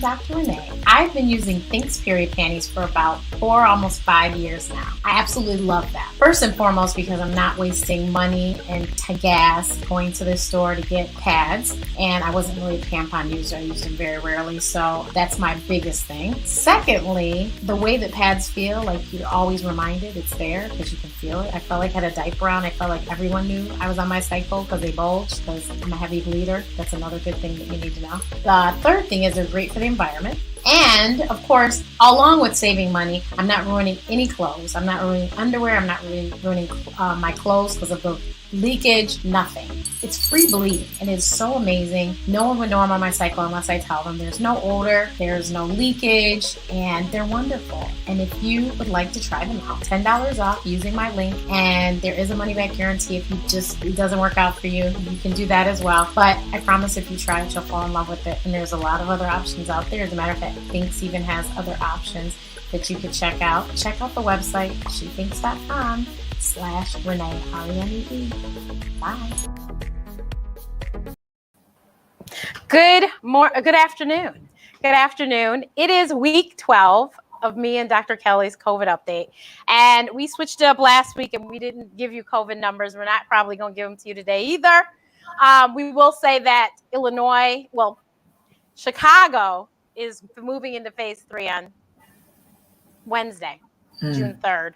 Dr. Renee. I've been using Thinks period panties for about 4, almost 5 years now. I absolutely love them. First and foremost, because I'm not wasting money and gas going to the store to get pads, and I wasn't really a tampon user. I used them very rarely, so that's my biggest thing. Secondly, the way that pads feel, like you're always reminded it's there because you can feel it. I felt like I had a diaper on. I felt like everyone knew I was on my cycle because they bulged, because I'm a heavy bleeder. That's another good thing that you need to know. The third thing is they're great for the environment. And of course, along with saving money, I'm not ruining any clothes. I'm not ruining underwear. I'm not ruining my clothes because of the leakage, nothing. It's free bleeding and it's so amazing. No one would know I'm on my cycle unless I tell them. There's no odor, there's no leakage, and they're wonderful. And if you would like to try them out, $10 off using my link, and there is a money back guarantee. If it doesn't work out for you, you can do that as well. But I promise if you try it, you'll fall in love with it. And there's a lot of other options out there. As a matter of fact, Thinks even has other options that you could check out. Check out the website, shethinks.com/Renee, RENEE. Bye. Good afternoon. Good afternoon. It is week 12 of me and Dr. Kelly's COVID update. And we switched it up last week and we didn't give you COVID numbers. We're not probably going to give them to you today either. We will say that Chicago is moving into phase 3 on Wednesday, June 3rd.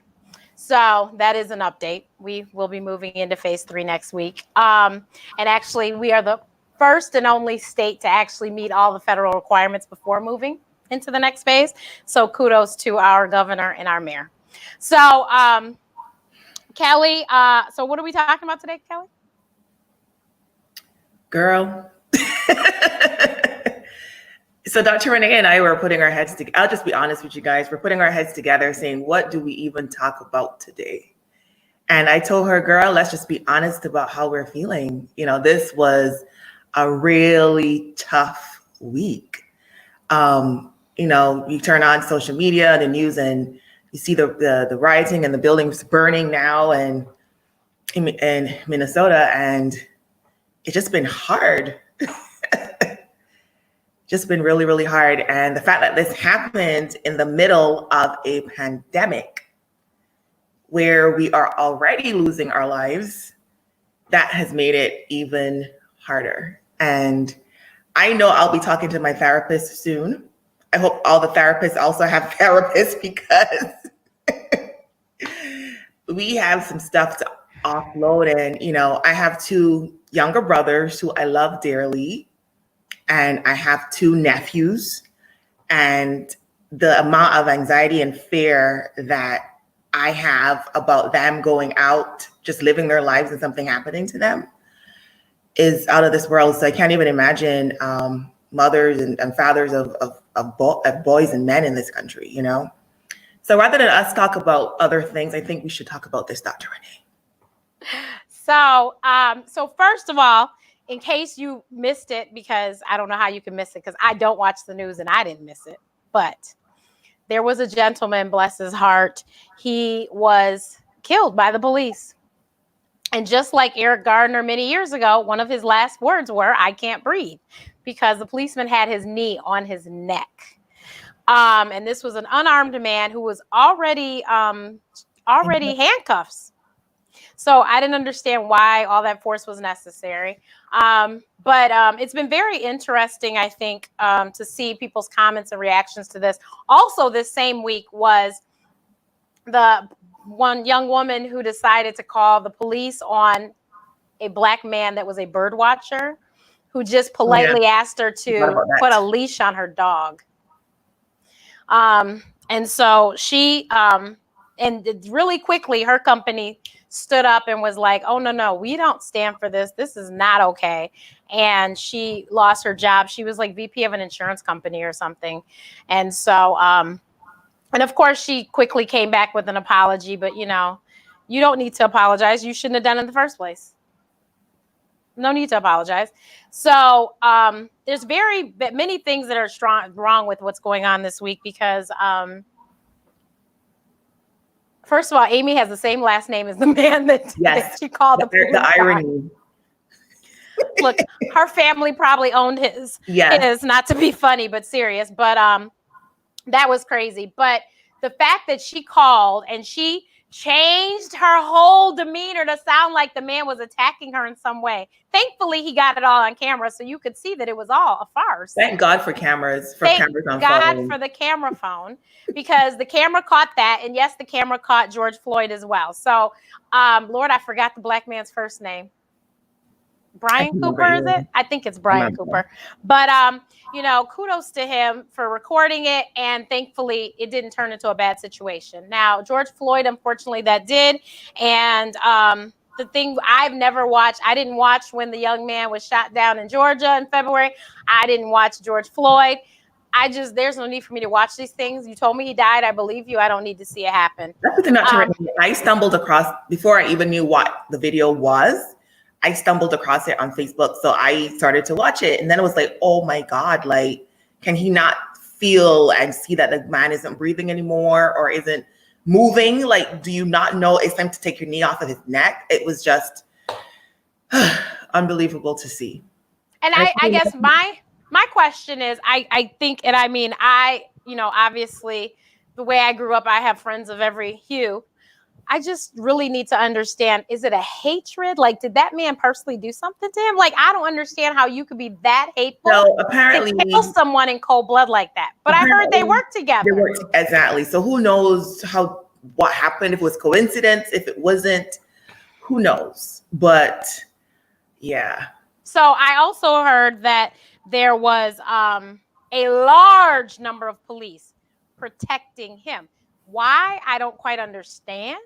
So that is an update. We will be moving into phase 3 next week. And actually, we are the first and only state to actually meet all the federal requirements before moving into the next phase. So kudos to our governor and our mayor. So, Kelly, so what are we talking about today, Kelly? Girl. So Dr. Renee and I were putting our heads together. I'll just be honest with you guys. We're putting our heads together saying, what do we even talk about today? And I told her, girl, let's just be honest about how we're feeling. You know, this was a really tough week. You know, you turn on social media, the news, and you see the rioting and the buildings burning now and in Minnesota. And it's just been hard. Just been really, really hard. And the fact that this happened in the middle of a pandemic where we are already losing our lives, that has made it even harder. And I know I'll be talking to my therapist soon. I hope all the therapists also have therapists because we have some stuff to offload. And, you know, I have 2 younger brothers who I love dearly. And I have 2 nephews, and the amount of anxiety and fear that I have about them going out, just living their lives and something happening to them is out of this world. So I can't even imagine mothers and fathers of boys and men in this country, you know? So rather than us talk about other things, I think we should talk about this, Dr. Renee. So first of all, in case you missed it, because I don't know how you can miss it, because I don't watch the news and I didn't miss it, but there was a gentleman, bless his heart, he was killed by the police. And just like Eric Gardner many years ago, one of his last words were, "I can't breathe," because the policeman had his knee on his neck. And this was an unarmed man who was already handcuffs. So I didn't understand why all that force was necessary. But it's been very interesting, I think, to see people's comments and reactions to this. Also, this same week was the one young woman who decided to call the police on a Black man that was a bird watcher, who just politely asked her to put a leash on her dog. And so she, and really quickly, her company stood up and was like, "Oh, no, we don't stand for this. This is not okay." And she lost her job. She was like VP of an insurance company or something. And so, and of course, she quickly came back with an apology. But, you know, you don't need to apologize. You shouldn't have done it in the first place. No need to apologize. So there's many things that are wrong with what's going on this week because first of all, Amy has the same last name as the man that she called the police. The irony. Look, her family probably owned his. Yeah. His, not to be funny, but serious. But that was crazy. But the fact that she called and she changed her whole demeanor to sound like the man was attacking her in some way. Thankfully, he got it all on camera, so you could see that it was all a farce. Thank God for cameras. Thank on God phone. for the camera phone, because the camera caught that, and yes, the camera caught George Floyd as well. So, Lord, I forgot the black man's first name. Brian Cooper, is it? I think it's Brian Cooper. But kudos to him for recording it, and thankfully it didn't turn into a bad situation. Now, George Floyd, unfortunately, that did. And the thing I've never watched, I didn't watch when the young man was shot down in Georgia in February. I didn't watch George Floyd. There's no need for me to watch these things. You told me he died. I believe you. I don't need to see it happen. That's the thing I stumbled across, before I even knew what the video was, I stumbled across it on Facebook. So I started to watch it, and then it was like, oh my God, like, can he not feel and see that the man isn't breathing anymore or isn't moving? Like, do you not know it's time to take your knee off of his neck? It was just unbelievable to see. And I guess my question is, I think, and I mean, obviously the way I grew up, I have friends of every hue. I just really need to understand, is it a hatred? Like, did that man personally do something to him? Like, I don't understand how you could be that hateful. So apparently, to kill someone in cold blood like that. But I heard they worked together. Exactly. So who knows what happened, if it was coincidence, if it wasn't, who knows? But yeah. So I also heard that there was a large number of police protecting him. Why? I don't quite understand.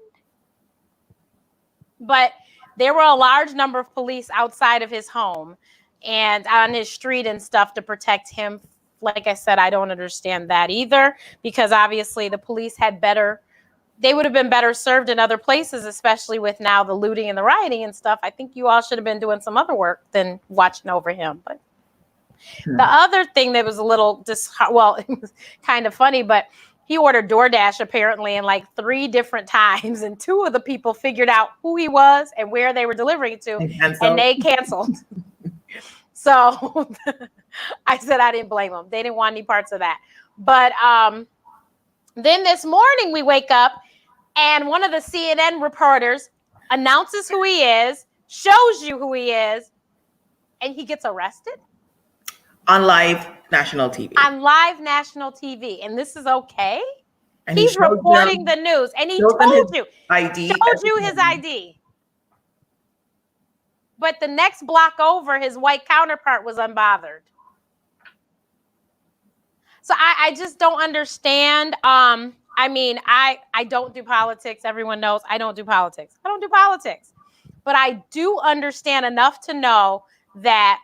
But there were a large number of police outside of his home and on his street and stuff to protect him. Like I said, I don't understand that either, because obviously the police they would have been better served in other places, especially with now the looting and the rioting and stuff. I think you all should have been doing some other work than watching over him. But the other thing that was a little, it was kind of funny, but he ordered DoorDash apparently in like 3 different times, and 2 of the people figured out who he was and where they were delivering it to, and they canceled. So I said I didn't blame them. They didn't want any parts of that. But then this morning we wake up and one of the CNN reporters announces who he is, shows you who he is, and he gets arrested. On live national TV. On live national TV. And this is okay? And he's reporting the news. And he told you. ID. Showed you his ID. But the next block over, his white counterpart was unbothered. So I just don't understand. I mean, I don't do politics. Everyone knows I don't do politics. I don't do politics. But I do understand enough to know that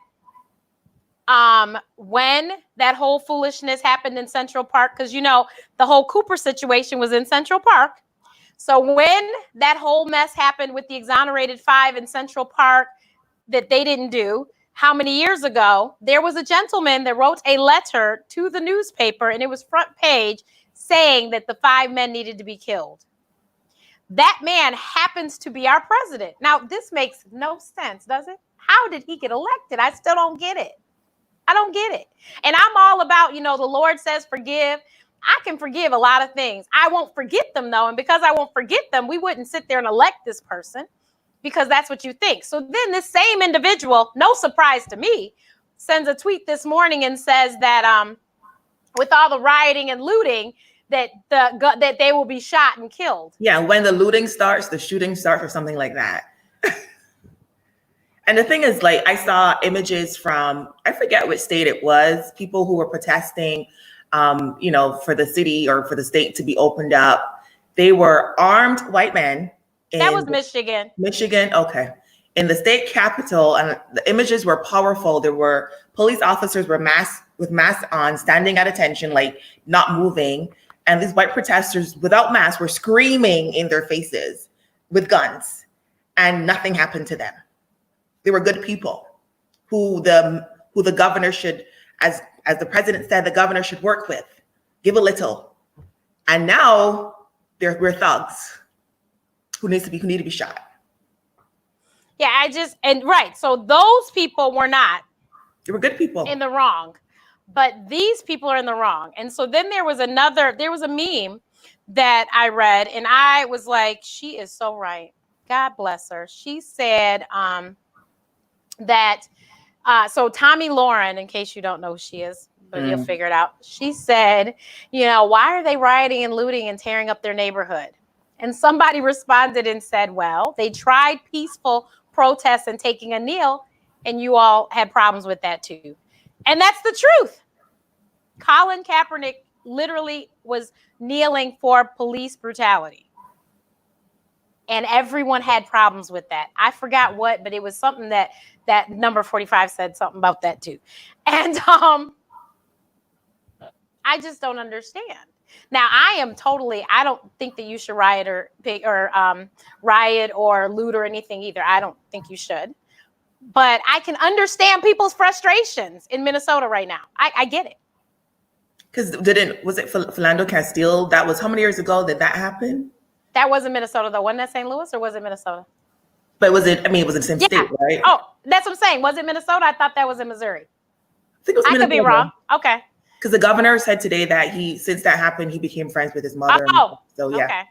when that whole foolishness happened in Central Park, because the whole Cooper situation was in Central Park. So when that whole mess happened with the exonerated 5 in Central Park that they didn't do, how many years ago, there was a gentleman that wrote a letter to the newspaper, and it was front page, saying that the 5 men needed to be killed. That man happens to be our president. Now, this makes no sense, does it? How did he get elected? I still don't get it. I don't get it. And I'm all about, the Lord says forgive. I can forgive a lot of things. I won't forget them, though. And because I won't forget them, we wouldn't sit there and elect this person, because that's what you think. So then this same individual, no surprise to me, sends a tweet this morning and says that with all the rioting and looting, that that they will be shot and killed. Yeah, when the looting starts, the shooting starts, or something like that. And the thing is, like, I saw images from, I forget which state it was, people who were protesting, for the city or for the state to be opened up. They were armed white men. That was Michigan. Michigan, okay. In the state capitol, and the images were powerful. There were police officers with masks on, standing at attention, like not moving. And these white protesters without masks were screaming in their faces with guns, and nothing happened to them. They were good people who the governor should, as the president said, the governor should work with, give a little. And now we're thugs who need to be shot. Yeah, right. So those people were not They were good people. in the wrong, but these people are in the wrong. And so then there was a meme that I read, and I was like, she is so right. God bless her. She said that, so Tommy Lauren, in case you don't know who she is, but you'll figure it out. She said, why are they rioting and looting and tearing up their neighborhood? And somebody responded and said, well, they tried peaceful protests and taking a kneel, and you all had problems with that too. And that's the truth. Colin Kaepernick literally was kneeling for police brutality. And everyone had problems with that. I forgot what, but it was something that number 45 said something about that too. And I just don't understand. Now, I don't think that you should riot or loot or anything either. I don't think you should. But I can understand people's frustrations in Minnesota right now. I get it. Because was it Philando Castile? That was how many years ago did that happen? That wasn't Minnesota, though. Wasn't that St. Louis, or was it Minnesota? But was it? I mean, it was in the same state, right? Oh, that's what I'm saying. Was it Minnesota? I thought that was in Missouri. I think it was Minnesota. I could be wrong. Okay. Because the governor said today that since that happened, he became friends with his mother. Oh, so yeah. Okay.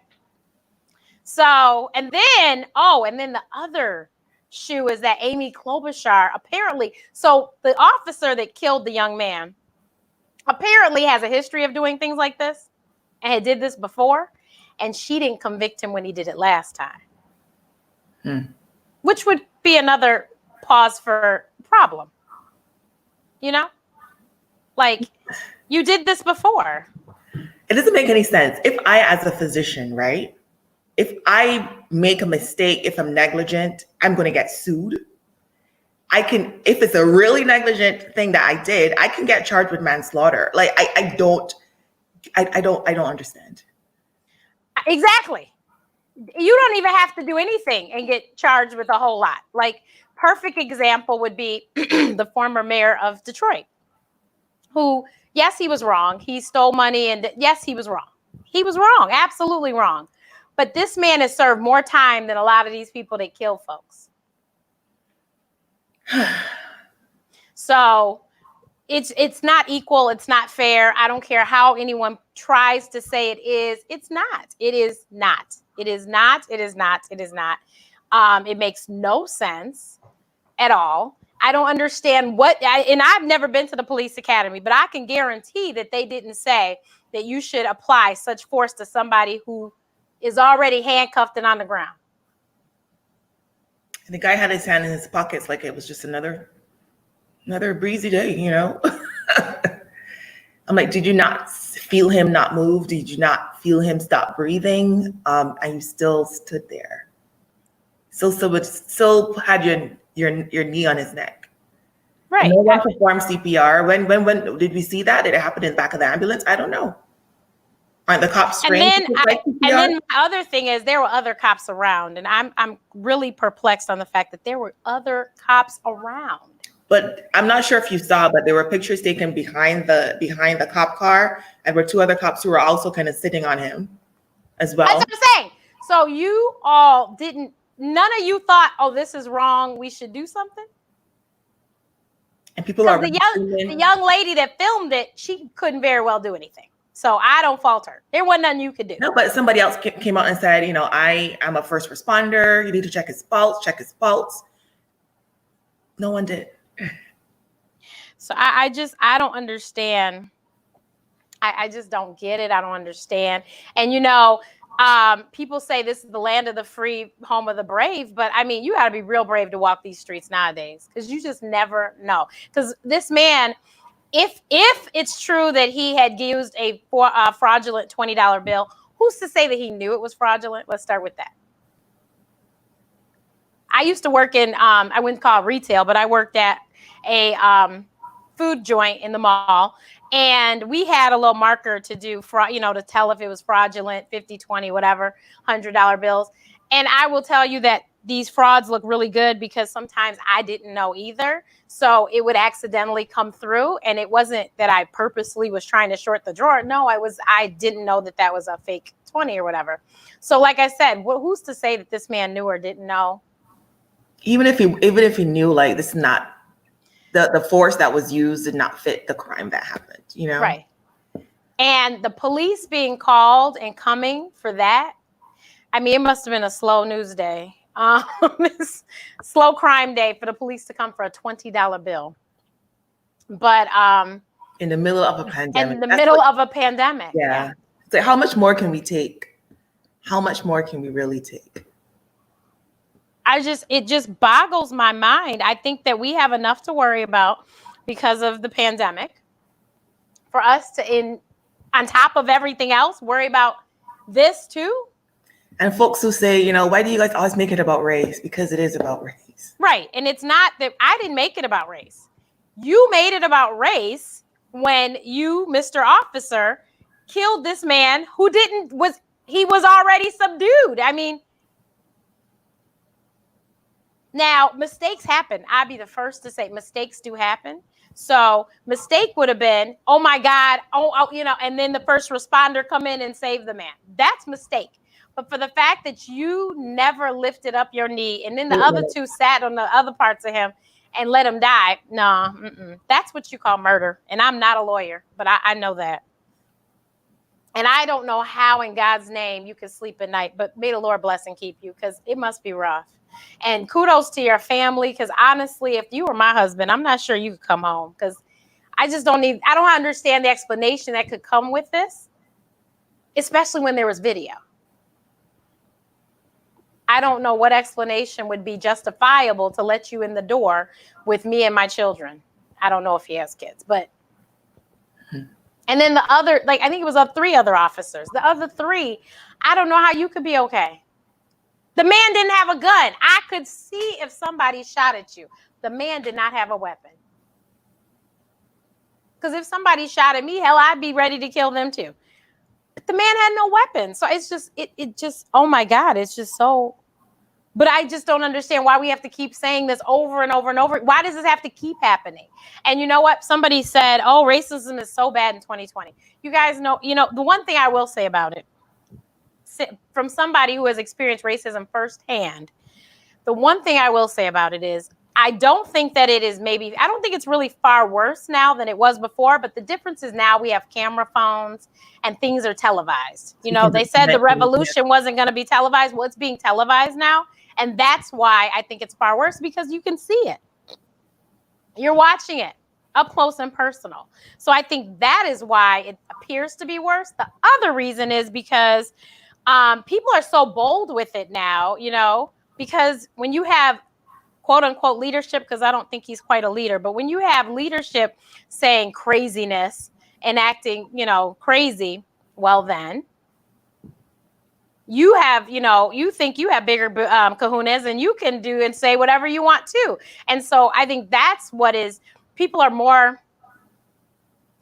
So, and then the other shoe is that Amy Klobuchar apparently. So the officer that killed the young man apparently has a history of doing things like this, and had did this before, and she didn't convict him when he did it last time, which would be another pause for problem. Like, you did this before. It doesn't make any sense. If I, as a physician, right, if I make a mistake, if I'm negligent, I'm going to get sued. If it's a really negligent thing that I did, I can get charged with manslaughter. Like, I don't understand. Exactly. You don't even have to do anything and get charged with a whole lot. Like, perfect example would be the former mayor of Detroit, who, yes, he was wrong. He stole money, and yes, he was wrong. He was wrong, absolutely wrong. But this man has served more time than a lot of these people that kill folks. So it's not equal. It's not fair. I don't care how anyone tries to say it is. It's not. It is not. It is not. It is not. It is not. It makes no sense at all. I don't understand and I've never been to the police academy, but I can guarantee that they didn't say that you should apply such force to somebody who is already handcuffed and on the ground. And the guy had his hand in his pockets like it was just another breezy day, I'm like, did you not feel him not move? Did you not feel him stop breathing? And you still stood there. Still had your knee on his neck. Right. No one performed CPR. When did we see that? Did it happen in the back of the ambulance? I don't know. Aren't the cops trained? And then my other thing is there were other cops around, and I'm really perplexed on the fact that there were other cops around. But I'm not sure if you saw, but there were pictures taken behind the cop car, and were two other cops who were also kind of sitting on him as well. That's what I'm saying. So you all none of you thought, oh, this is wrong, we should do something? And people are the young lady that filmed it, she couldn't very well do anything. So I don't fault her. There wasn't nothing you could do. No, but somebody else came out and said, I am a first responder. You need to check his pulse. No one did. So I don't understand. I just don't get it. I don't understand. And, people say this is the land of the free, home of the brave. But, I mean, you got to be real brave to walk these streets nowadays, because you just never know. Because this man, if it's true that he had used a fraudulent $20 bill, who's to say that he knew it was fraudulent? Let's start with that. I used to work in, I wouldn't call it retail, but I worked at a food joint in the mall. And we had a little marker to do, to tell if it was fraudulent, 50, 20, whatever, $100 bills. And I will tell you that these frauds look really good because sometimes I didn't know either. So it would accidentally come through. And it wasn't that I purposely was trying to short the drawer. No, I didn't know that was a fake 20 or whatever. So like I said, who's to say that this man knew or didn't know? even if he knew like this is not the force that was used did not fit the crime that happened, you know? Right. And the police being called and coming for that, I mean, it must have been a slow news day. Slow crime day for the police to come for a $20 bill. But in the middle of a pandemic. In the middle of a pandemic. Yeah. So how much more can we take? How much more can we really take? It just boggles my mind. I think that we have enough to worry about because of the pandemic for us to, on top of everything else, worry about this too. And folks who say, you know, why do you guys always make it about race? Because it is about race. Right. And it's not that I didn't make it about race. You made it about race when you, Mr. Officer, killed this man who he was already subdued. I mean, now mistakes happen. I'd be the first to say mistakes do happen. So mistake would have been, oh my God, you know, and then the first responder come in and save the man. That's mistake. But for the fact that you never lifted up your knee and then the other two sat on the other parts of him and let him die, no, that's what you call murder. And I'm not a lawyer, but I know that. And I don't know how in God's name you can sleep at night, but may the Lord bless and keep you because it must be rough. And kudos to your family because honestly, if you were my husband, I'm not sure you could come home because I don't understand the explanation that could come with this, especially when there was video. I don't know what explanation would be justifiable to let you in the door with me and my children. I don't know if he has kids, but. And then the other, like, I think it was 3 other officers. The other 3, I don't know how you could be okay. The man didn't have a gun. I could see if somebody shot at you. The man did not have a weapon. Because if somebody shot at me, hell, I'd be ready to kill them too. But the man had no weapon. So it's just, it just, oh my God, it's just so. But I just don't understand why we have to keep saying this over and over and over. Why does this have to keep happening? And you know what? Somebody said, oh, racism is so bad in 2020. You guys know, the one thing I will say about it, from somebody who has experienced racism firsthand, the one thing I will say about it is I don't think that it is I don't think it's really far worse now than it was before, but the difference is now we have camera phones and things are televised. You know, they said the revolution wasn't going to be televised. Well, it's being televised now. And that's why I think it's far worse because you can see it. You're watching it up close and personal. So I think that is why it appears to be worse. The other reason is because people are so bold with it now, because when you have quote unquote leadership, because I don't think he's quite a leader, but when you have leadership saying craziness and acting, crazy, well then you have, you think you have bigger kahunas and you can do and say whatever you want to. And so I think that's what is, people are more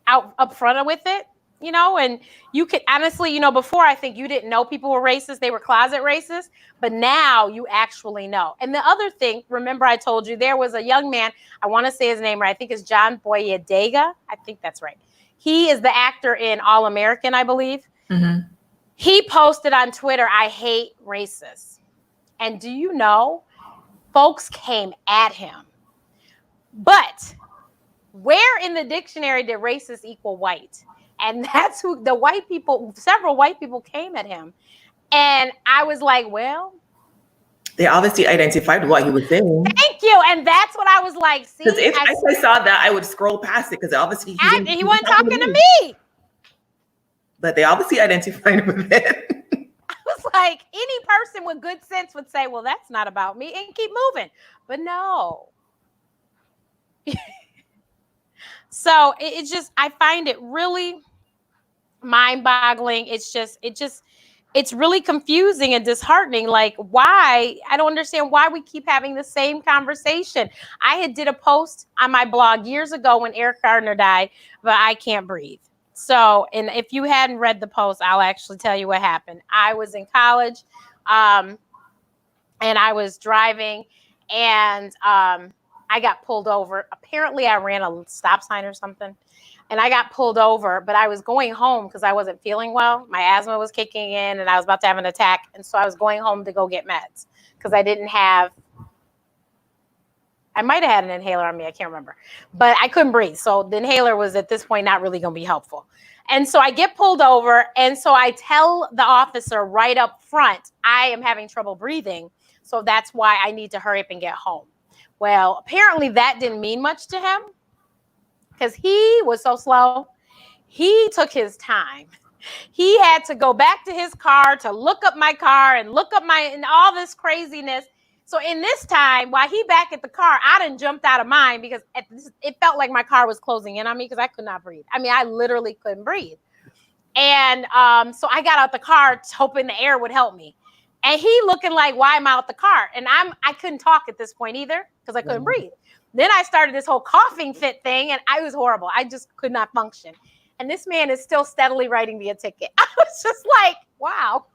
up front with it, and you could honestly, before I think you didn't know people were racist. They were closet racist, but now you actually know. And the other thing, remember I told you there was a young man, I want to say his name right. I think it's John Boyega. I think that's right. He is the actor in All American, I believe. Mm-hmm. He posted on Twitter, I hate racists. And do you know, folks came at him. But where in the dictionary did racist equal white? And that's who the white people, several white people came at him. And I was like, well. They obviously identified what he was saying. Thank you. And that's what I was like. See, because if I saw that, I would scroll past it because obviously he wasn't talking to me. But they obviously identified with it. I was like, any person with good sense would say, well, that's not about me and keep moving. But no. So it's just, I find it really mind-boggling. It's really confusing and disheartening. Like, why? I don't understand why we keep having the same conversation. I did a post on my blog years ago when Eric Gardner died, but I can't breathe. So, and if you hadn't read the post, I'll actually tell you what happened. I was in college, and I was driving, and I got pulled over. Apparently, I ran a stop sign or something, and I got pulled over. But I was going home because I wasn't feeling well. My asthma was kicking in, and I was about to have an attack, and so I was going home to go get meds because I didn't have I might have had an inhaler on me. I can't remember, but I couldn't breathe. So the inhaler was at this point not really going to be helpful. And so I get pulled over. And so I tell the officer right up front, I am having trouble breathing. So that's why I need to hurry up and get home. Well, apparently that didn't mean much to him because he was so slow. He took his time. He had to go back to his car to look up my car and look up and all this craziness. So in this time, while he back at the car, I done jumped out of mine because it felt like my car was closing in on me because I could not breathe. I mean, I literally couldn't breathe. And so I got out the car hoping the air would help me. And he looking like, why am I out the car? And I couldn't talk at this point either because I couldn't breathe. Then I started this whole coughing fit thing and I was horrible. I just could not function. And this man is still steadily writing me a ticket. I was just like, wow.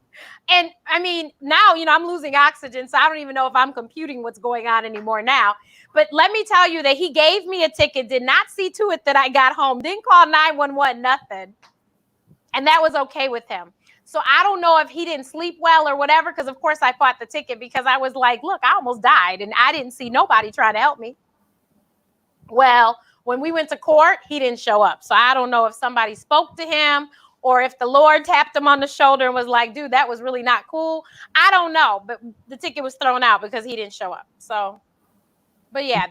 And I mean, now, I'm losing oxygen, so I don't even know if I'm computing what's going on anymore now. But let me tell you that he gave me a ticket, did not see to it that I got home, didn't call 911, nothing. And that was okay with him. So I don't know if he didn't sleep well or whatever, because of course I fought the ticket because I was like, look, I almost died and I didn't see nobody trying to help me. Well, when we went to court, he didn't show up. So I don't know if somebody spoke to him or if the Lord tapped him on the shoulder and was like, dude, that was really not cool. I don't know. But the ticket was thrown out because he didn't show up. So, but yeah,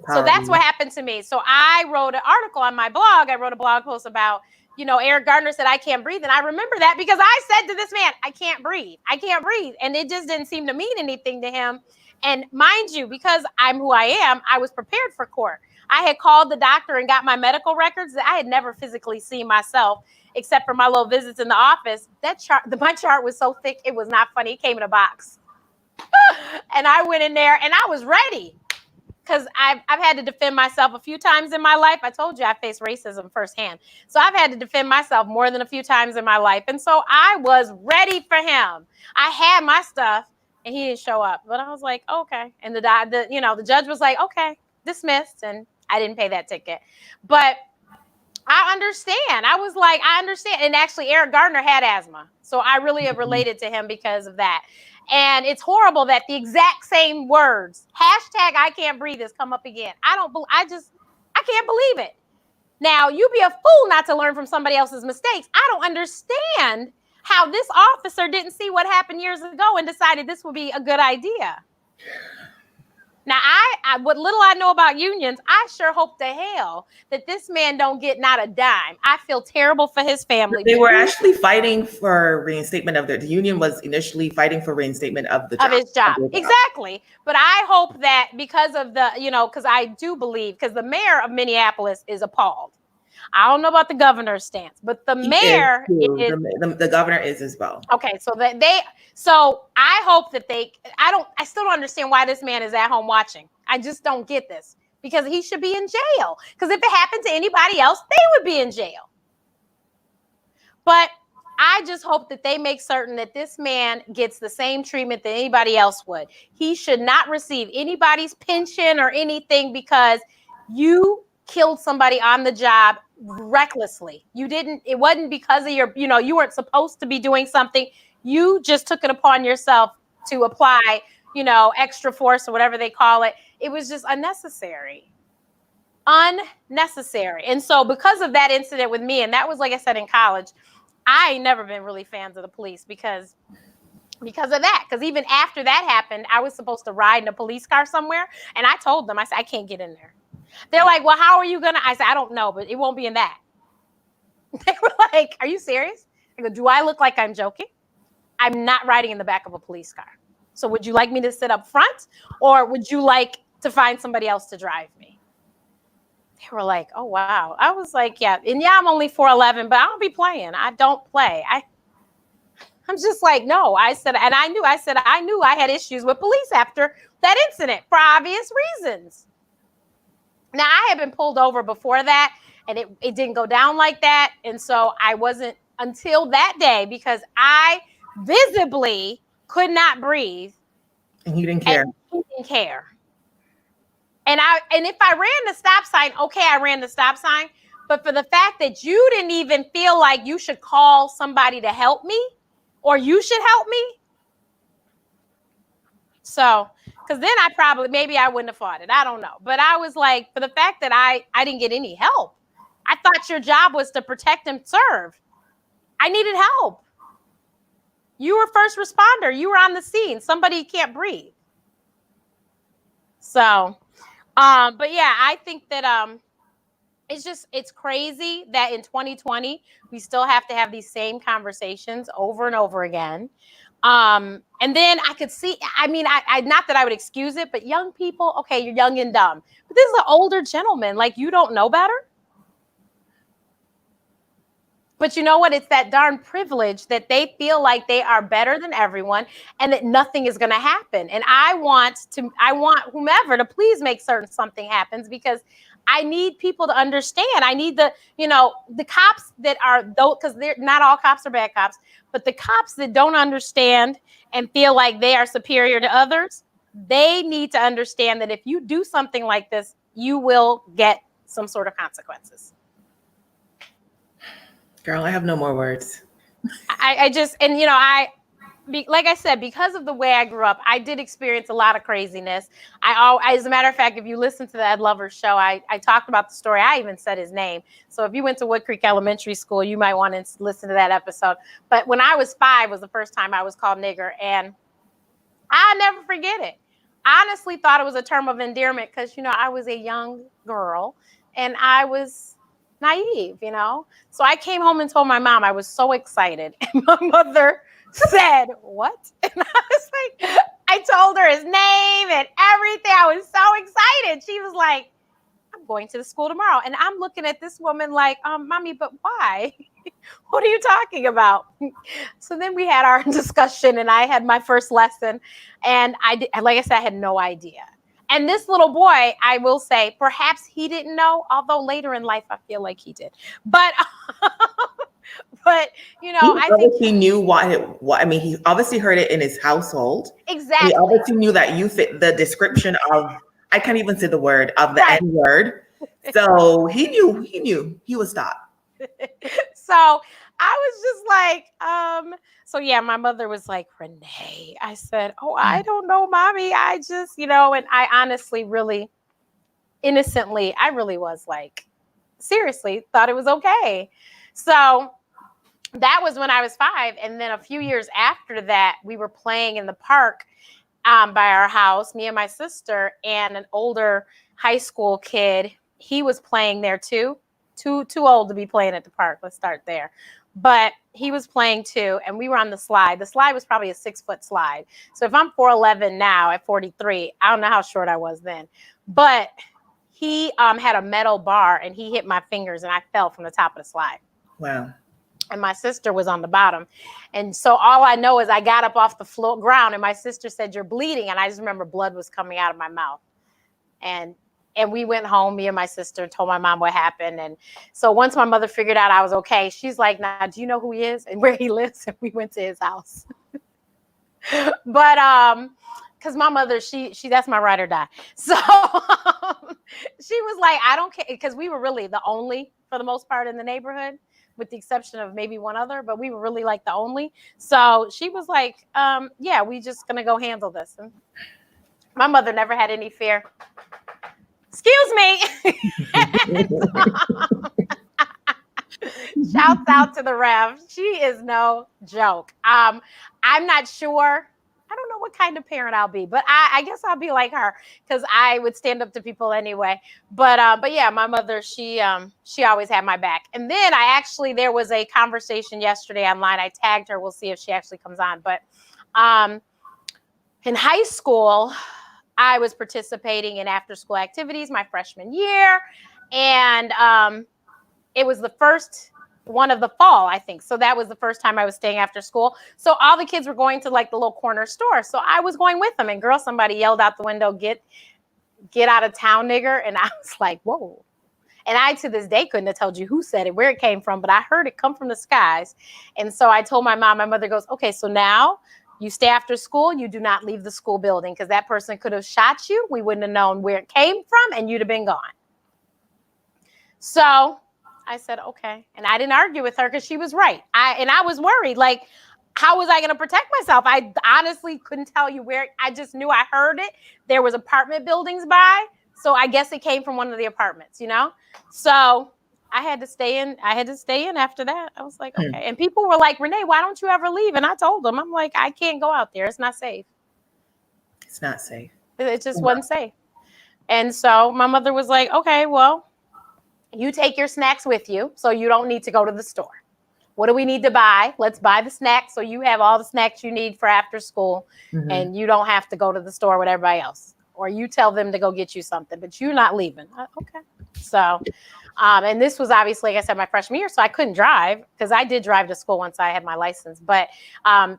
so that's what happened to me. So I wrote an article on my blog. I wrote a blog post about, Eric Gardner said, I can't breathe. And I remember that because I said to this man, I can't breathe. I can't breathe. And it just didn't seem to mean anything to him. And mind you, because I'm who I am, I was prepared for court. I had called the doctor and got my medical records that I had never physically seen myself, except for my little visits in the office. My chart was so thick, it was not funny. It came in a box. And I went in there and I was ready because I've had to defend myself a few times in my life. I told you I faced racism firsthand. So I've had to defend myself more than a few times in my life. And so I was ready for him. I had my stuff and he didn't show up. But I was like, okay. And the judge was like, okay, dismissed. And I didn't pay that ticket. But I understand. I was like, I understand. And actually, Eric Gardner had asthma. So I really have related to him because of that. And it's horrible that the exact same words, #I can't breathe, has come up again. I can't believe it. Now, you be a fool not to learn from somebody else's mistakes. I don't understand how this officer didn't see what happened years ago and decided this would be a good idea. Now, what little I know about unions, I sure hope to hell that this man don't get not a dime. I feel terrible for his family. They were actually fighting for reinstatement of the union was initially fighting for reinstatement of his job. Exactly. But I hope that because of because I do believe, because the mayor of Minneapolis is appalled. I don't know about the governor's stance, but the mayor is the governor is as well. Okay, so I hope that I still don't understand why this man is at home watching. I just don't get this because he should be in jail. Because if it happened to anybody else, they would be in jail. But I just hope that they make certain that this man gets the same treatment that anybody else would. He should not receive anybody's pension or anything because you killed somebody on the job recklessly. It wasn't because of you weren't supposed to be doing something. You just took it upon yourself to apply, extra force or whatever they call it. It was just unnecessary. And so because of that incident with me, and that was, like I said, in college, I ain't never been really fans of the police because of that. Because even after that happened, I was supposed to ride in a police car somewhere. And I told them, I said, I can't get in there. They're like, well, how are you going to? I said, I don't know, but it won't be in that. They were like, are you serious? I go, do I look like I'm joking? I'm not riding in the back of a police car. So would you like me to sit up front or would you like to find somebody else to drive me? They were like, oh, wow. I was like, yeah. And yeah, I'm only 4'11", but I don't be playing. I don't play. I'm just like, no. I said I knew I had issues with police after that incident for obvious reasons. Now, I had been pulled over before that, and it didn't go down like that. And so I wasn't until that day because I visibly could not breathe. And you didn't care. And he didn't care. And if I ran the stop sign, okay, I ran the stop sign. But for the fact that you didn't even feel like you should call somebody to help me or you should help me, So, because then maybe I wouldn't have fought it. I don't know. But I was like, for the fact that I didn't get any help, I thought your job was to protect and serve. I needed help. You were first responder. You were on the scene. Somebody can't breathe. So, but yeah, I think that it's crazy that in 2020 we still have to have these same conversations over and over again. And then I could see, I mean, I not that I would excuse it, but young people, okay, you're young and dumb. But this is an older gentleman, like you don't know better. But you know what? It's that darn privilege that they feel like they are better than everyone and that nothing is going to happen. And I want whomever to please make certain something happens, because I need people to understand. I need the cops that are, though, because they're not all cops are bad cops, but the cops that don't understand and feel like they are superior to others, they need to understand that if you do something like this, you will get some sort of consequences. Girl, I have no more words. Like I said, because of the way I grew up, I did experience a lot of craziness. As a matter of fact, if you listen to the Ed Lover show, I talked about the story. I even said his name. So if you went to Wood Creek Elementary School, you might want to listen to that episode. But when I was 5 was the first time I was called nigger. And I'll never forget it. I honestly thought it was a term of endearment because, I was a young girl and I was naive, So I came home and told my mom I was so excited. And my mother said, "What?" And I was like, I told her his name and everything. I was so excited. She was like, "I'm going to the school tomorrow." And I'm looking at this woman like, "Mommy, but why?" What are you talking about? So then we had our discussion and I had my first lesson. And like I said, I had no idea. And this little boy, I will say, perhaps he didn't know, although later in life I feel like he did. But, I think he knew what. I mean, he obviously heard it in his household. Exactly. He obviously knew that you fit the description of. I can't even say the word of the right. N word. So he knew he was stopped. So I was just like, so yeah, my mother was like, "Renee," I said, "Oh, I don't know, Mommy. I just, and I honestly, really innocently, I really was like, seriously thought it was okay." So that was when I was 5. And then a few years after that, we were playing in the park by our house, me and my sister, and an older high school kid. He was playing there too. Too old to be playing at the park. Let's start there. But he was playing too, and we were on the slide. The slide was probably a 6-foot slide. So if I'm 4'11" now at 43, I don't know how short I was then. But he had a metal bar, and he hit my fingers, and I fell from the top of the slide. Wow. And my sister was on the bottom. And so all I know is I got up off the ground, and my sister said, "You're bleeding." And I just remember blood was coming out of my mouth. And we went home, me and my sister, told my mom what happened. And so once my mother figured out I was okay, she's like, "Now, do you know who he is and where he lives?" And we went to his house. But because my mother, she that's my ride or die. So she was like, "I don't care," because we were really the only, for the most part, in the neighborhood, with the exception of maybe one other, but we were really like the only. So she was like, "Yeah, we just gonna go handle this." And my mother never had any fear. Excuse me. Shouts out to the Rev. She is no joke. I'm not sure. I don't know what kind of parent I'll be, but I guess I'll be like her because I would stand up to people anyway. But yeah, my mother, she always had my back. And then there was a conversation yesterday online. I tagged her. We'll see if she actually comes on. But in high school, I was participating in after-school activities my freshman year, and it was the first one of the fall, I think. So that was the first time I was staying after school. So all the kids were going to like the little corner store. So I was going with them, and girl, somebody yelled out the window, get out of town, nigger. And I was like, whoa. And I, to this day, couldn't have told you who said it, where it came from, but I heard it come from the skies. And so I told my mom. My mother goes, "Okay, so now you stay after school. You do not leave the school building because that person could have shot you. We wouldn't have known where it came from, and you'd have been gone." So I said, okay. And I didn't argue with her because she was right. I was worried. Like, how was I going to protect myself? I honestly couldn't tell you where. I just knew I heard it. There was apartment buildings by. So I guess it came from one of the apartments, you know? So I had to stay in. I had to stay in after that. I was like, okay. And people were like, Renee, why don't you ever leave? And I told them, I'm like, I can't go out there. It's not safe. It's not safe. It just wasn't safe. And so my mother was like, okay, well, you take your snacks with you so you don't need to go to the store. What do we need to buy? Let's buy the snacks so you have all the snacks you need for after school and you don't have to go to the store with everybody else. Or you tell them to go get you something, but you're not leaving. Okay. So, and this was obviously, like I said, my freshman year, so I couldn't drive because I did drive to school once I had my license. But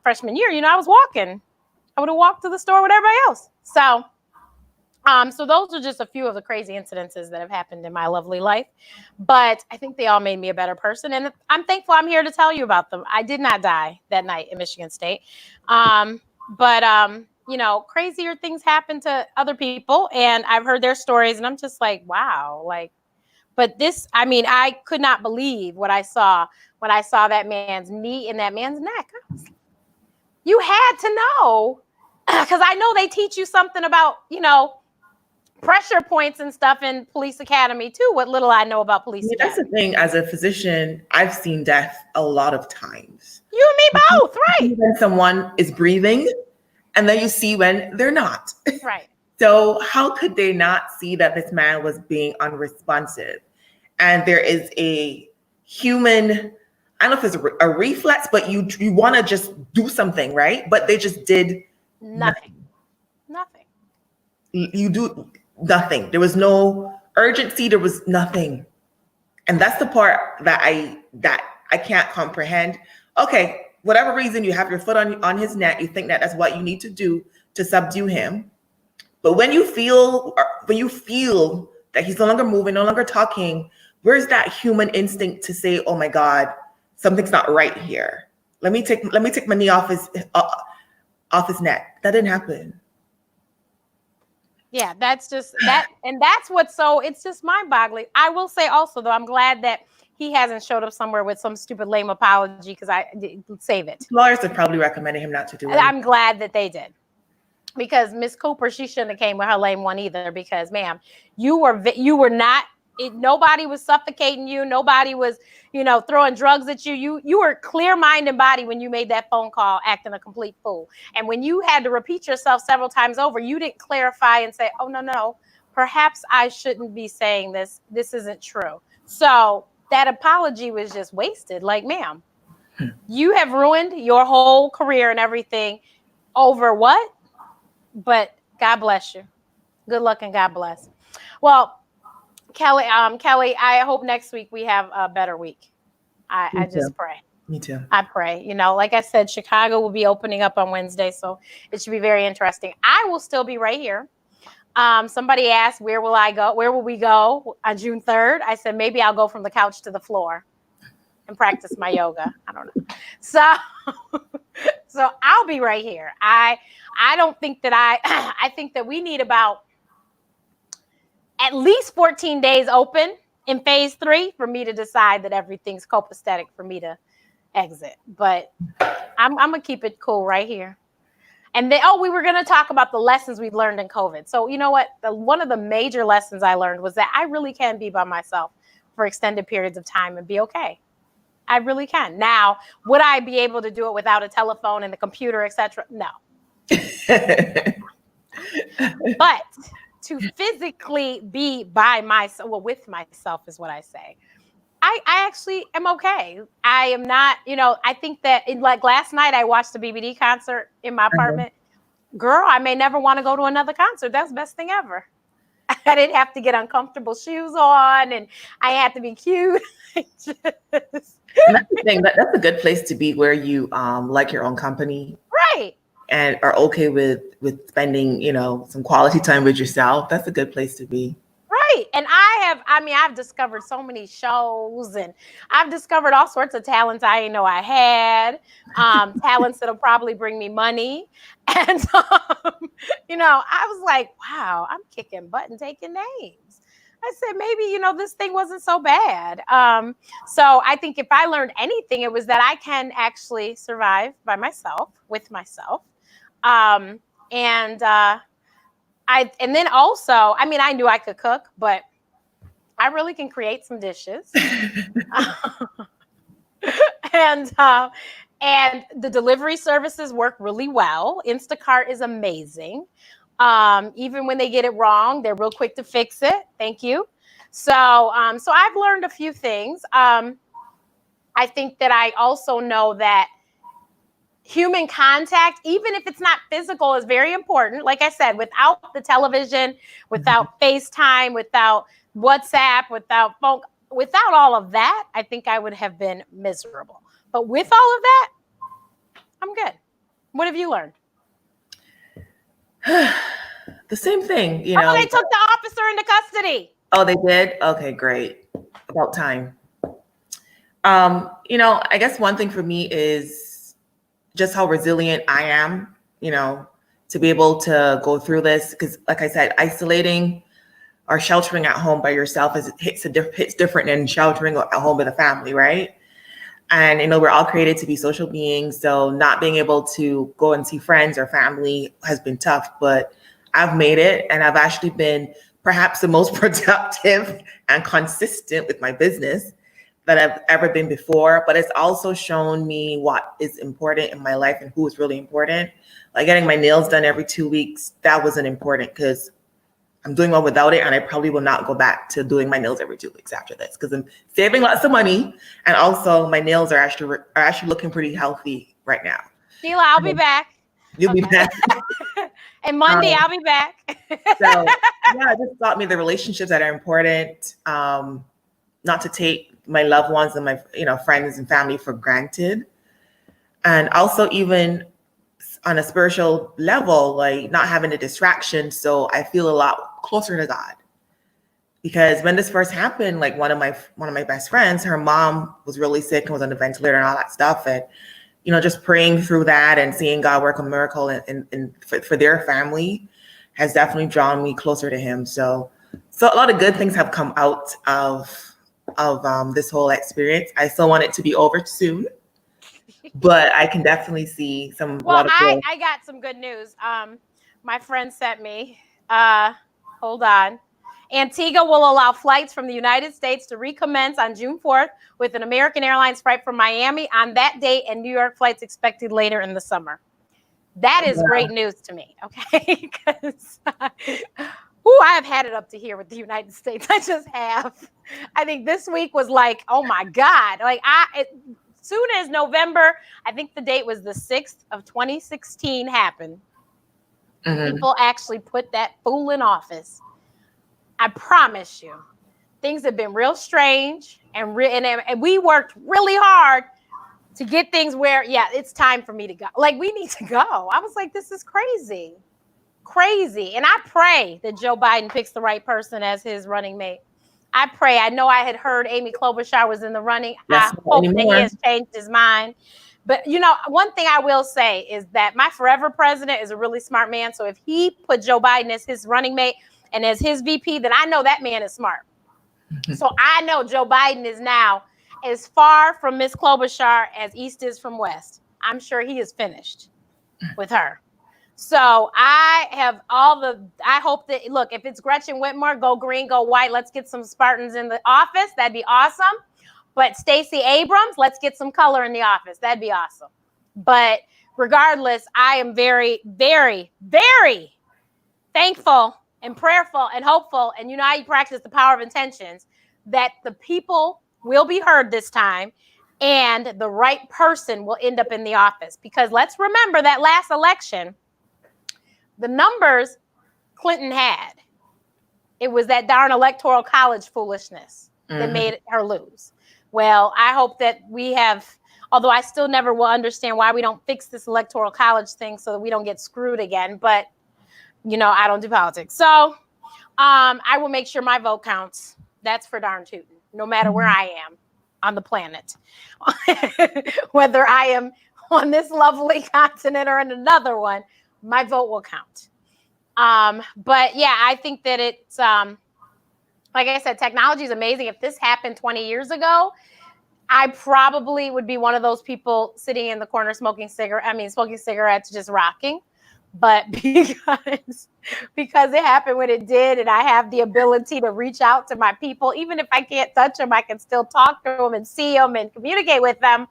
freshman year, I was walking. I would have walked to the store with everybody else. So, so those are just a few of the crazy incidences that have happened in my lovely life. But I think they all made me a better person. And I'm thankful I'm here to tell you about them. I did not die that night in Michigan State. But crazier things happen to other people. And I've heard their stories and I'm just like, wow. But this, I could not believe what I saw when I saw that man's knee in that man's neck. You had to know, because I know they teach you something about, pressure points and stuff in police academy too. What little I know about police academy. That's the thing. As a physician, I've seen death a lot of times. You and me both, right? When someone is breathing, and then you see when they're not. Right. So how could they not see that this man was being unresponsive? And there is a human, I don't know if it's a reflex, but you want to just do something, right? But they just did nothing. You do nothing. There was no urgency. There was nothing. And that's the part that I can't comprehend. Okay, whatever reason you have your foot on his neck, you think that that's what you need to do to subdue him. But when you feel that he's no longer moving, no longer talking, where's that human instinct to say, "Oh my God, something's not right here. Let me take my knee off his neck." That didn't happen. Yeah, that's just that, and that's what's it's just mind-boggling. I will say also, though, I'm glad that he hasn't showed up somewhere with some stupid lame apology because I save it. Lawyers are probably recommending him not to do it. I'm glad that they did. Because Miss Cooper, she shouldn't have came with her lame one either. Because, ma'am, you were not. Nobody was suffocating you. Nobody was, throwing drugs at you. You were clear mind and body when you made that phone call, acting a complete fool. And when you had to repeat yourself several times over, you didn't clarify and say, "Oh no, perhaps I shouldn't be saying this. This isn't true." So that apology was just wasted. Like, ma'am, you have ruined your whole career and everything over what? But God bless you. Good luck and God bless. Well, Kelly, I hope next week we have a better week. I just pray. Me too. I pray. Like I said, Chicago will be opening up on Wednesday, so it should be very interesting. I will still be right here. Somebody asked, where will I go? Where will we go on June 3rd? I said, maybe I'll go from the couch to the floor and practice my yoga. I don't know. So I'll be right here. I don't think that I think that we need about at least 14 days open in phase 3 for me to decide that everything's copacetic for me to exit. But I'm going to keep it cool right here. And then, we were going to talk about the lessons we learned in COVID. So you know what? One of the major lessons I learned was that I really can be by myself for extended periods of time and be okay. I really can. Now, would I be able to do it without a telephone and a computer, etc.? No. But to physically be by myself, with myself is what I say. I actually am okay. I am not, I think that like last night I watched the BBD concert in my apartment. Girl, I may never want to go to another concert. That's the best thing ever. I didn't have to get uncomfortable shoes on and I had to be cute. And that's the thing. That's a good place to be where you like your own company. Right. And are okay with spending, some quality time with yourself. That's a good place to be. Right. And I've discovered so many shows and I've discovered all sorts of talents I didn't know I had, talents that'll probably bring me money. And, I was like, wow, I'm kicking butt and taking names. I said, maybe, this thing wasn't so bad. So I think if I learned anything, it was that I can actually survive by myself, with myself. And then also, I mean, I knew I could cook, but I really can create some dishes. And the delivery services work really well. Instacart is amazing. Even when they get it wrong, they're real quick to fix it. Thank you. So I've learned a few things. I think that I also know that human contact, even if it's not physical, is very important. Like I said, without the television, without FaceTime, without WhatsApp, without phone, without all of that, I think I would have been miserable. But with all of that, I'm good. What have you learned? The same thing, They took the officer into custody. Oh, they did? Okay, great. About time. I guess one thing for me is just how resilient I am, to be able to go through this. Because like I said, isolating or sheltering at home by yourself hits different than sheltering at home with a family, right? And we're all created to be social beings. So not being able to go and see friends or family has been tough, but I've made it. And I've actually been perhaps the most productive and consistent with my business that I've ever been before. But it's also shown me what is important in my life and who is really important. Like getting my nails done every 2 weeks, that wasn't important because I'm doing well without it, and I probably will not go back to doing my nails every 2 weeks after this because I'm saving lots of money, and also my nails are actually looking pretty healthy right now. Sheila, I'll be back. You'll be back. And Monday, I'll be back. So yeah, it just taught me the relationships that are important, not to take my loved ones and my friends and family for granted, and also even on a spiritual level, like not having a distraction. So I feel a lot closer to God, because when this first happened, like one of my best friends, her mom was really sick and was on the ventilator and all that stuff. And, just praying through that and seeing God work a miracle and for their family has definitely drawn me closer to him. So a lot of good things have come out of this whole experience. I still want it to be over soon. But I can definitely see some. Well, I got some good news. My friend sent me. Hold on. Antigua will allow flights from the United States to recommence on June 4th with an American Airlines flight from Miami on that date, and New York flights expected later in the summer. That is great news to me. Okay, because I have had it up to here with the United States. I just have. I think this week was like, oh my God, like soon as November, I think the date was the 6th of 2016 happened. Mm-hmm. People actually put that fool in office. I promise you, things have been real strange, and we worked really hard to get things where, it's time for me to go. Like, we need to go. I was like, this is crazy. And I pray that Joe Biden picks the right person as his running mate. I pray. I know I had heard Amy Klobuchar was in the running. I hope that he has changed his mind. But, one thing I will say is that my forever president is a really smart man. So if he put Joe Biden as his running mate and as his VP, then I know that man is smart. So I know Joe Biden is now as far from Miss Klobuchar as East is from West. I'm sure he is finished with her. So I hope that, look, if it's Gretchen Whitmer, go green, go white. Let's get some Spartans in the office. That'd be awesome. But Stacey Abrams, let's get some color in the office. That'd be awesome. But regardless, I am very, very, very thankful and prayerful and hopeful. And I practice the power of intentions that the people will be heard this time and the right person will end up in the office. Because let's remember that last election, the numbers Clinton had, it was that darn electoral college foolishness that made her lose. Well, I hope that we have, although I still never will understand why we don't fix this electoral college thing so that we don't get screwed again. But, I don't do politics. So I will make sure my vote counts. That's for darn tootin', no matter where I am on the planet, whether I am on this lovely continent or in another one, my vote will count. But yeah, I think that it's, like I said, technology is amazing. If this happened 20 years ago, I probably would be one of those people sitting in the corner smoking cigarettes, just rocking. But because it happened when it did, and I have the ability to reach out to my people, even if I can't touch them, I can still talk to them and see them and communicate with them.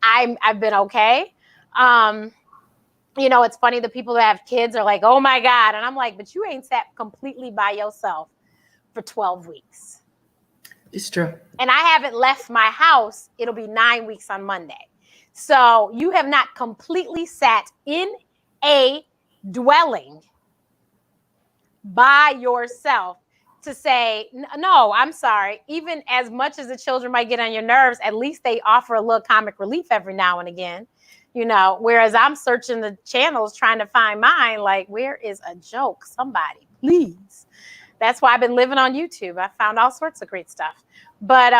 I've been okay. It's funny, the people that have kids are like, oh my God. And I'm like, but you ain't sat completely by yourself for 12 weeks. It's true. And I haven't left my house. It'll be 9 weeks on Monday. So you have not completely sat in a dwelling by yourself to say, no, I'm sorry. Even as much as the children might get on your nerves, at least they offer a little comic relief every now and again. Whereas I'm searching the channels trying to find mine, like, where is a joke? Somebody, please. That's why I've been living on YouTube. I found all sorts of great stuff. But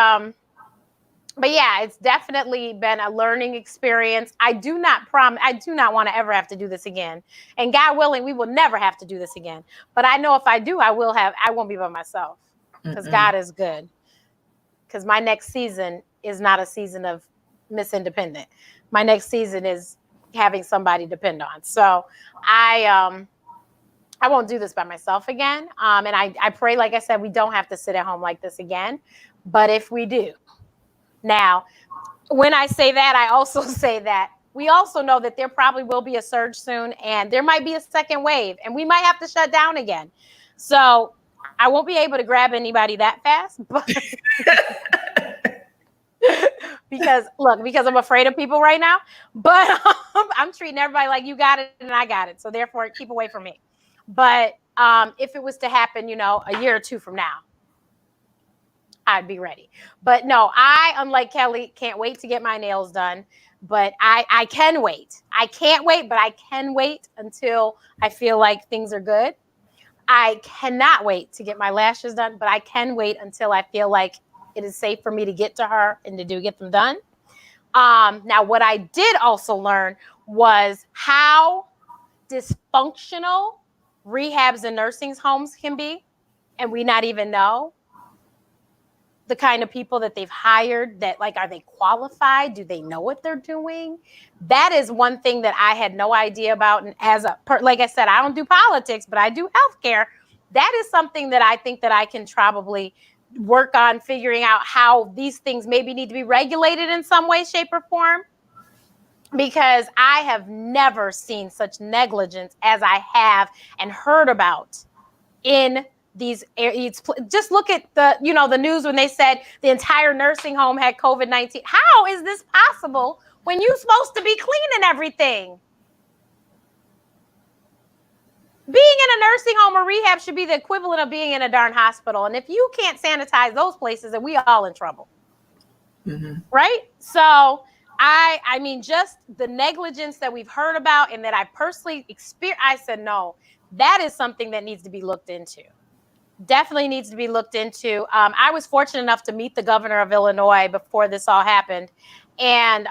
yeah, it's definitely been a learning experience. I do not want to ever have to do this again. And God willing, we will never have to do this again. But I know if I do, I won't be by myself, because God is good. Because my next season is not a season of Miss Independent. My next season is having somebody depend on. So I won't do this by myself again. And I pray, like I said, we don't have to sit at home like this again. But if we do, now, when I say that, I also say that we also know that there probably will be a surge soon, and there might be a second wave, and we might have to shut down again. So I won't be able to grab anybody that fast, but because I'm afraid of people right now. But I'm treating everybody like you got it and I got it. So therefore, keep away from me. But if it was to happen, a year or two from now, I'd be ready. But no, I, unlike Kelly, can't wait to get my nails done. But I can wait. I can't wait, but I can wait until I feel like things are good. I cannot wait to get my lashes done, but I can wait until I feel like it is safe for me to get to her and to get them done. Now, what I did also learn was how dysfunctional rehabs and nursing homes can be, and we not even know. The kind of people that they've hired, that, like, are they qualified? Do they know what they're doing? That is one thing that I had no idea about. And like I said, I don't do politics, but I do healthcare. That is something that I think that I can probably work on figuring out how these things maybe need to be regulated in some way, shape, or form. Because I have never seen such negligence as I have and heard about in these areas. Just look at the news when they said the entire nursing home had COVID-19. How is this possible when you're supposed to be cleaning everything? Being in a nursing home or rehab should be the equivalent of being in a darn hospital. And if you can't sanitize those places, then we are all in trouble. Mm-hmm. Right? So I mean, just the negligence that we've heard about and that I personally experienced, I said, no, that is something that needs to be looked into. Definitely needs to be looked into. I was fortunate enough to meet the governor of Illinois before this all happened. And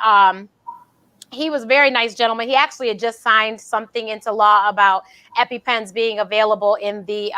he was a very nice gentleman. He actually had just signed something into law about EpiPens being available in the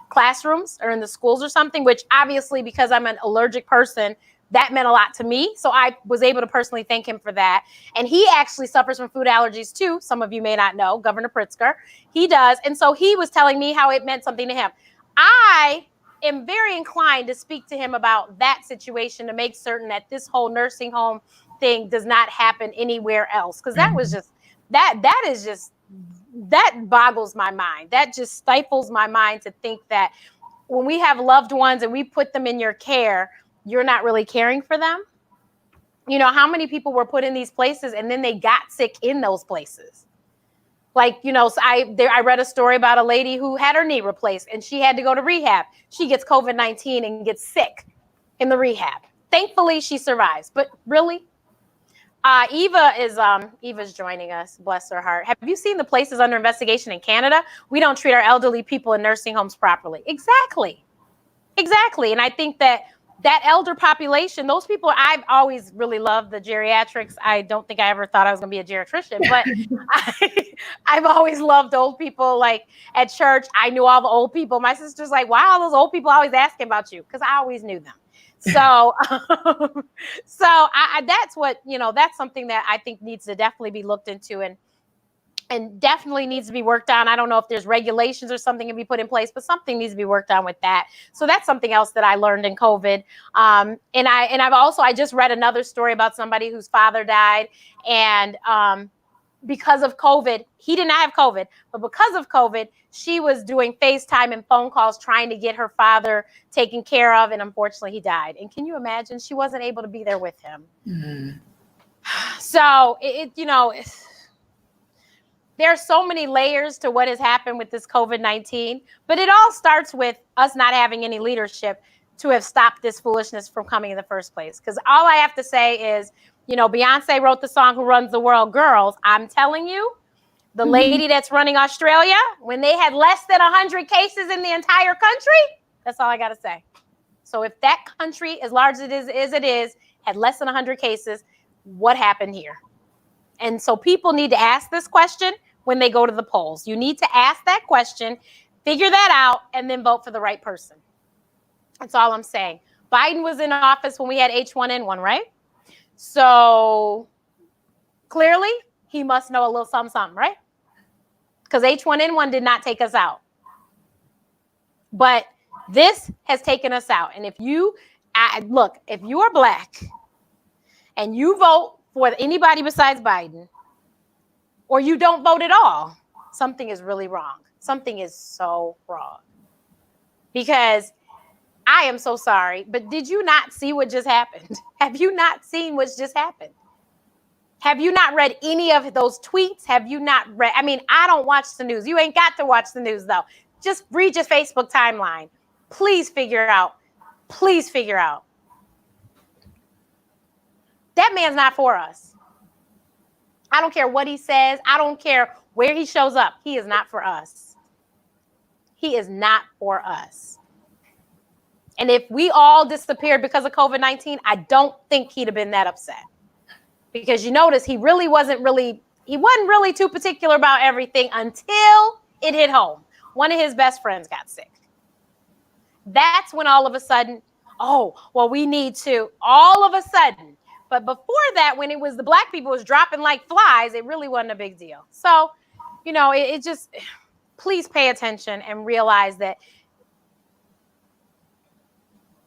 classrooms or in the schools or something, which obviously, because I'm an allergic person, that meant a lot to me. So I was able to personally thank him for that. And he actually suffers from food allergies too. Some of you may not know, Governor Pritzker. He does. And so he was telling me how it meant something to him. I am very inclined to speak to him about that situation to make certain that this whole nursing home thing does not happen anywhere else. Because that was just, that boggles my mind. That just stifles my mind to think that when we have loved ones and we put them in your care, you're not really caring for them. How many people were put in these places and then they got sick in those places? Like, so I read a story about a lady who had her knee replaced and she had to go to rehab. She gets COVID-19 and gets sick in the rehab. Thankfully, she survives. But really, Eva's joining us. Bless her heart. Have you seen the places under investigation in Canada? We don't treat our elderly people in nursing homes properly. Exactly. And I think that elder population, those people, I've always really loved the geriatrics. I don't think I ever thought I was going to be a geriatrician, but I've always loved old people. Like at church, I knew all the old people. My sister's like, why are those old people always asking about you? Because I always knew them. So, that's what, that's something that I think needs to definitely be looked into and definitely needs to be worked on. I don't know if there's regulations or something can be put in place, but something needs to be worked on with that. So that's something else that I learned in COVID. And I just read another story about somebody whose father died, and because of COVID, he did not have COVID, but because of COVID, she was doing FaceTime and phone calls trying to get her father taken care of. And unfortunately he died. And can you imagine? She wasn't able to be there with him. Mm-hmm. So there are so many layers to what has happened with this COVID-19, but it all starts with us not having any leadership to have stopped this foolishness from coming in the first place. Because all I have to say is, Beyonce wrote the song Who Runs the World, Girls. I'm telling you, the lady that's running Australia, when they had less than 100 cases in the entire country, that's all I got to say. So if that country, as large as it is, had less than 100 cases, what happened here? And so people need to ask this question when they go to the polls. You need to ask that question, figure that out, and then vote for the right person. That's all I'm saying. Biden was in office when we had H1N1, right? So clearly he must know a little something, right? Because H1N1 did not take us out. But this has taken us out. And if you are Black and you vote for anybody besides Biden, or you don't vote at all, something is really wrong. Something is so wrong. Because I am so sorry, but did you not see what just happened? Have you not seen what's just happened? Have you not read any of those tweets? Have you not read? I mean, I don't watch the news. You ain't got to watch the news, though. Just read your Facebook timeline. Please figure out. That man's not for us. I don't care what he says. I don't care where he shows up. He is not for us. He is not for us. And if we all disappeared because of COVID-19, I don't think he'd have been that upset. Because you notice he wasn't really too particular about everything until it hit home. One of his best friends got sick. That's when all of a sudden, we need to, all of a sudden. But before that, when it was the Black people was dropping like flies, it really wasn't a big deal. So, it just, please pay attention and realize that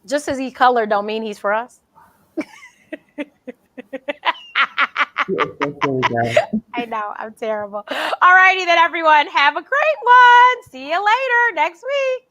just as he's colored don't mean he's for us. I know, I'm terrible. All righty then, everyone. Have a great one. See you later next week.